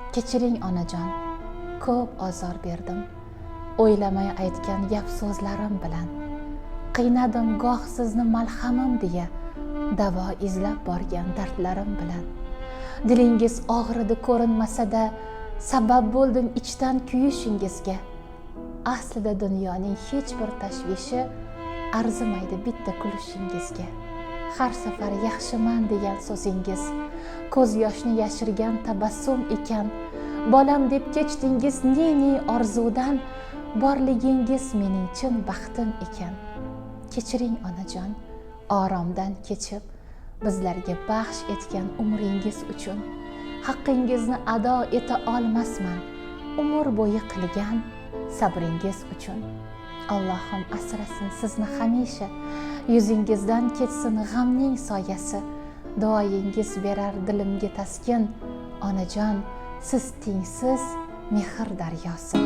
Kechiring onajon, ko'p ozor berdim. O'ylamay aytgan gap so'zlarim bilan. Qiynadim goh sizni malhamim deya, davo izlab borgan dardlarim bilan. Dilingiz og'ridi ko'rinmasa-da, sabab bo'ldim ichdan kuyishingizga. Aslida dunyoning hech bir tashvishi arzimaydi bitta kulishingizga. Har safar yaxshiman degan so'zingiz ko'z yoshni yashirgan tabassum ekan. Bolam deb kechdingiz ne orzudan, borligingiz mening chin baxtim ekan. Kechiring onajon, oromdan kechib bizlarga baxsh etgan umringiz uchun. Haqqingizni ado eta olmasman umr bo'yi qilgan sabringiz uchun. Allohim asrasin sizni hamisha, yuzingizdan ketsin g'amning soyasi. Duoyingiz berar dilimga taskin, onajon, siz tengsiz mehr daryosi.